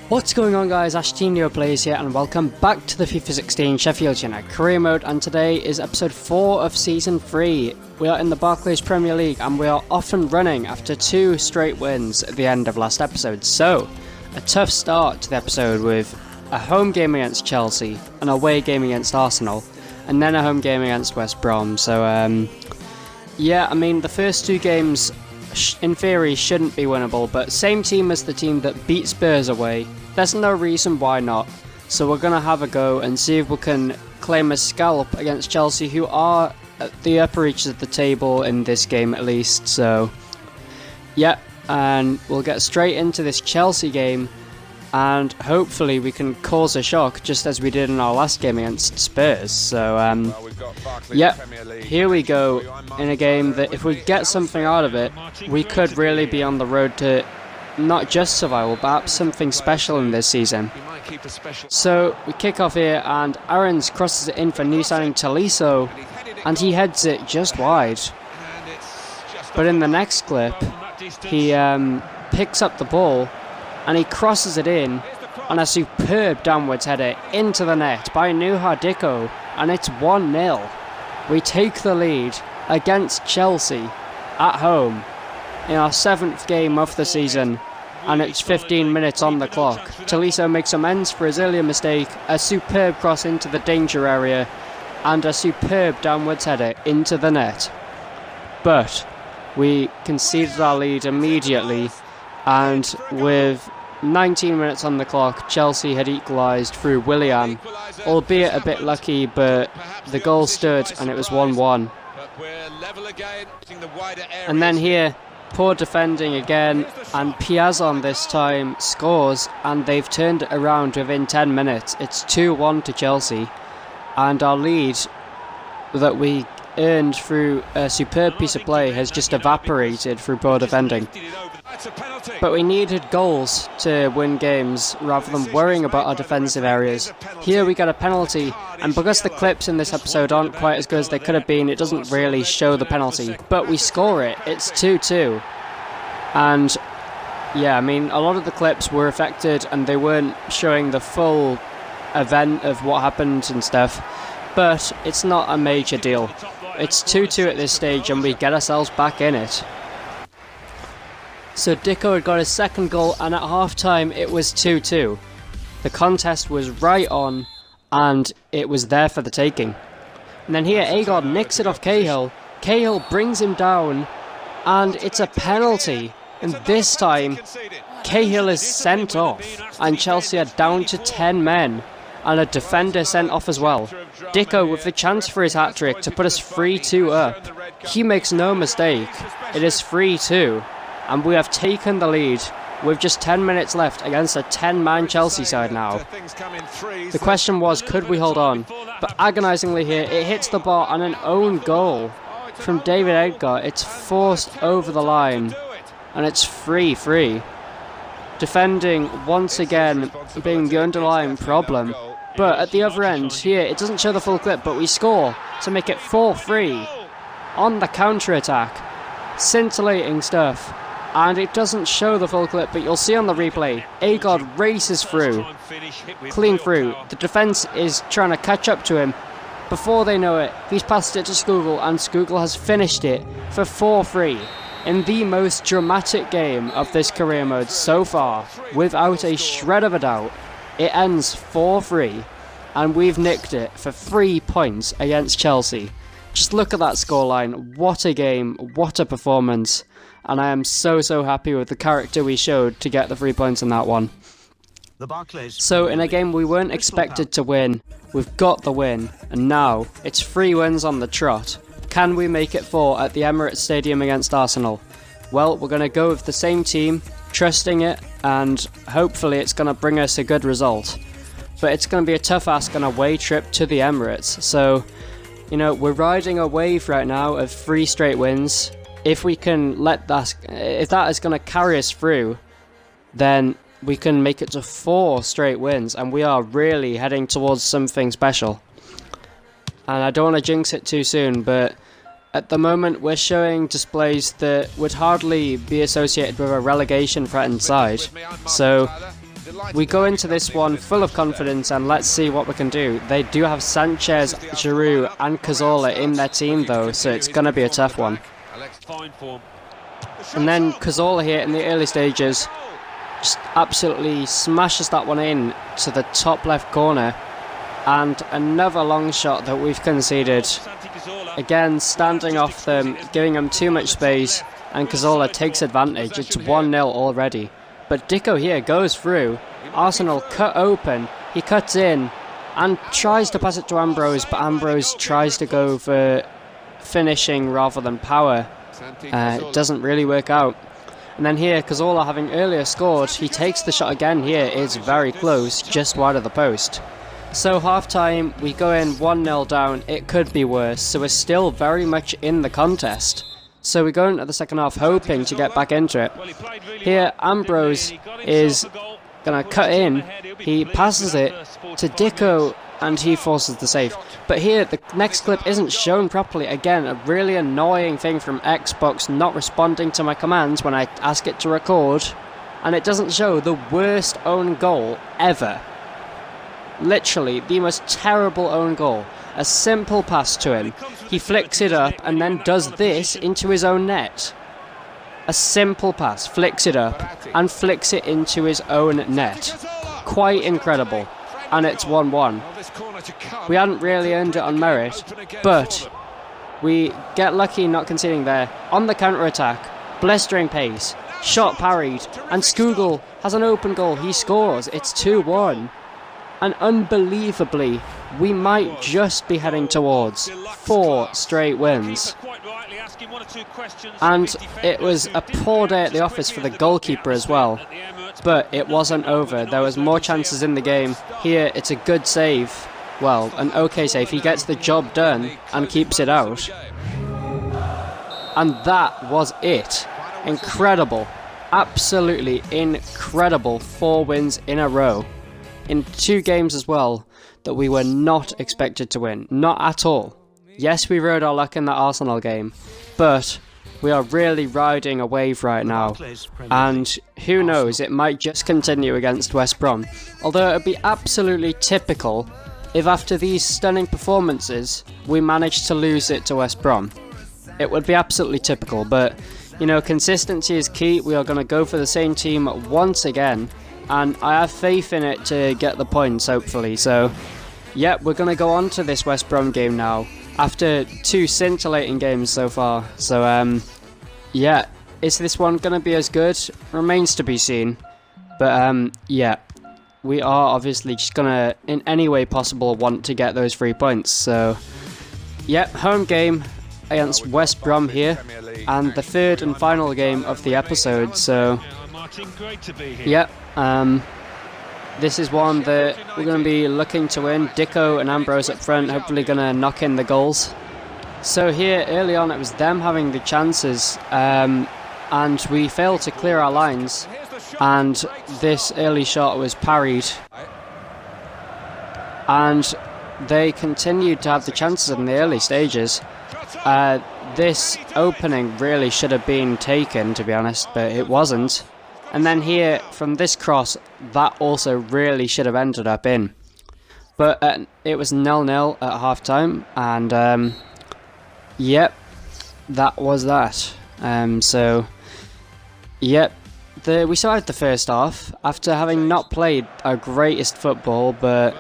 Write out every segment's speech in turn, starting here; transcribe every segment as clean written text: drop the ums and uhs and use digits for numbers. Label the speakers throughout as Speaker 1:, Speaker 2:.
Speaker 1: What's going on, guys? Ashtinho Plays here, and welcome back to the FIFA 16 Sheffield United Career Mode, and today is episode 4 of Season 3. We are in the Barclays Premier League and we are off and running after 2 straight wins at the end of last episode. So, a tough start to the episode with a home game against Chelsea, an away game against Arsenal, and then a home game against West Brom. So, yeah, I mean, the first 2 games in theory shouldn't be winnable, but same team as the team that beat Spurs away, there's no reason why not. So we're going to have a go and see if we can claim a scalp against Chelsea, who are at the upper reaches of the table in this game at least. So yeah, and we'll get straight into this Chelsea game, and hopefully we can cause a shock just as we did in our last game against Spurs. So yeah, here we go in a game that if we get something out of it, we could really be on the road to not just survival, perhaps something special in this season. So we kick off here and Aarons crosses it in for new signing Tolisso, and he heads it just wide. But in the next clip, he picks up the ball and he crosses it in on a superb downwards header into the net by Dicko, and it's 1-0. We take the lead against Chelsea at home in our 7th game of the season, and it's 15 minutes on the clock. Tolisso makes amends for his earlier mistake, a superb cross into the danger area, and a superb downwards header into the net. But we conceded our lead immediately, and with 19 minutes on the clock, Chelsea had equalised through Willian, albeit a bit lucky, but the goal stood and it was 1-1. And then here, poor defending again, and Piazon this time scores, and they've turned it around within 10 minutes. It's 2-1 to Chelsea, and our lead that we earned through a superb piece of play has just evaporated through poor defending. But we needed goals to win games rather than worrying about our defensive areas. Here we get a penalty, and because the clips in this episode aren't quite as good as they could have been, it doesn't really show the penalty. But we score it. It's 2-2. And yeah, I mean, a lot of the clips were affected and they weren't showing the full event of what happened and stuff. But it's not a major deal. It's 2-2 at this stage and we get ourselves back in it. So Dicko had got his second goal, and at half-time it was 2-2. The contest was right on, and it was there for the taking. And then here, Agard nicks it off Cahill. Cahill brings him down, and it's a penalty. And this time, Cahill is sent off, and Chelsea are down to 10 men, and a defender sent off as well. Dicko with the chance for his hat-trick to put us 3-2 up. He makes no mistake. It is 3-2. And we have taken the lead with just 10 minutes left against a 10-man Chelsea side now. The question was, could we hold on? But agonisingly here, it hits the bar, and an own goal from David Edgar. It's forced over the line, and it's 3-3. Defending, once again, being the underlying problem. But at the other end, here, it doesn't show the full clip, but we score to make it 4-3 on the counter-attack. Scintillating stuff. And it doesn't show the full clip, but you'll see on the replay, Agard races through, clean through. The defence is trying to catch up to him. Before they know it, he's passed it to Skugel, and Skugel has finished it for 4-3 in the most dramatic game of this career mode so far, without a shred of a doubt. It ends 4-3, and we've nicked it for 3 points against Chelsea. Just look at that scoreline. What a game, what a performance. And I am so happy with the character we showed to get the 3 points in that one. So in a game we weren't expected to win, we've got the win, and now it's 3 wins on the trot. Can we make it 4 at the Emirates Stadium against Arsenal? Well, we're going to go with the same team, trusting it, and hopefully it's going to bring us a good result. But it's going to be a tough ask on a away trip to the Emirates, so you know, we're riding a wave right now of 3 straight wins. If we can if that is going to carry us through, then we can make it to 4 straight wins, and we are really heading towards something special. And I don't want to jinx it too soon, but at the moment we're showing displays that would hardly be associated with a relegation threatened side. So we go into this one full of confidence and let's see what we can do. They do have Sanchez, Giroud and Cazorla in their team though, so it's going to be a tough one. And then Cazorla here in the early stages just absolutely smashes that one in to the top left corner. And another long shot that we've conceded. Again, standing off them, giving them too much space, and Cazorla takes advantage. It's 1-0 already. But Dicko here goes through. Arsenal cut open. He cuts in and tries to pass it to Ambrose, but Ambrose tries to go for finishing rather than power. It doesn't really work out. And then here, Cazorla, having earlier scored, he takes the shot again here. It's very close, just wide of the post. So half-time, we go in 1-0 down. It could be worse, so we're still very much in the contest. So we go into the second half hoping to get back into it. Here, Ambrose is going to cut in. He passes it to Dicko and he forces the save. But here, the next clip isn't shown properly. Again, a really annoying thing from Xbox not responding to my commands when I ask it to record. And it doesn't show the worst own goal ever. Literally, the most terrible own goal. A simple pass to him. He flicks it up and then does this into his own net. A simple pass, flicks it up and flicks it into his own net. Quite incredible. And it's 1-1. We hadn't really earned it on merit, but we get lucky not conceding there. On the counter-attack, blistering pace, shot parried, and Skugel has an open goal. He scores. It's 2-1. And unbelievably, we might just be heading towards 4 straight wins. And it was a poor day at the office for the goalkeeper as well. But it wasn't over. There was more chances in the game. Here, it's a good save. Well, an okay save. He gets the job done and keeps it out. And that was it. Incredible. Absolutely incredible. 4 wins in a row. In 2 games as well that we were not expected to win. Not at all. Yes, we rode our luck in that Arsenal game, but we are really riding a wave right now. And who knows, it might just continue against West Brom. Although it would be absolutely typical if after these stunning performances we managed to lose it to West Brom. It would be absolutely typical, but you know, consistency is key. We are going to go for the same team once again. And I have faith in it to get the points, hopefully. So, yeah, we're going to go on to this West Brom game now. After 2 scintillating games so far. So, yeah, is this one going to be as good? Remains to be seen. But, yeah, we are obviously just going to, in any way possible, want to get those 3 points. So, yeah, home game against West Brom here. And the 3rd and final game of the episode. So, yeah. This is one that we're going to be looking to win. Dicko and Ambrose up front, hopefully going to knock in the goals. So here, early on, it was them having the chances, and we failed to clear our lines, and this early shot was parried. And they continued to have the chances in the early stages. This opening really should have been taken, to be honest, but it wasn't. And then here, from this cross, that also really should have ended up in. But it was 0-0 at half-time, and yep, that was that. So, yep, we survived the first half after having not played our greatest football, but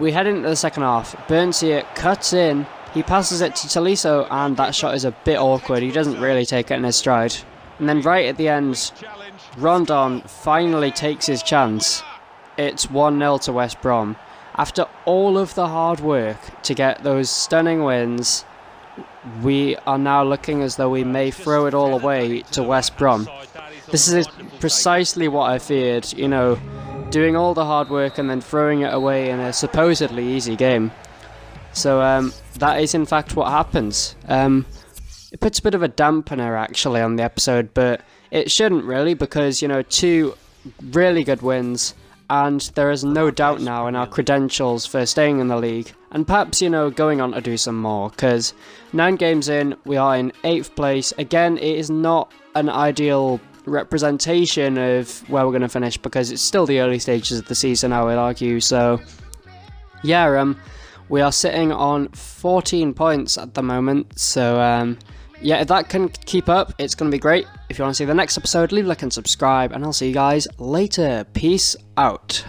Speaker 1: we head into the second half. Burns here cuts in, he passes it to Tolisso, and that shot is a bit awkward. He doesn't really take it in his stride. And then right at the end, Rondon finally takes his chance. It's 1-0 to West Brom. After all of the hard work to get those stunning wins, we are now looking as though we may throw it all away to West Brom. This is precisely what I feared, you know, doing all the hard work and then throwing it away in a supposedly easy game. So that is in fact what happens. It puts a bit of a dampener actually on the episode, but it shouldn't really, because, you know, 2 really good wins, and there is no doubt now in our credentials for staying in the league, and perhaps, you know, going on to do some more, because 9 games in, we are in 8th place. Again, it is not an ideal representation of where we're going to finish, because it's still the early stages of the season, I would argue. So yeah, we are sitting on 14 points at the moment. So yeah, if that can keep up, it's going to be great. If you want to see the next episode, leave a like and subscribe, and I'll see you guys later. Peace out.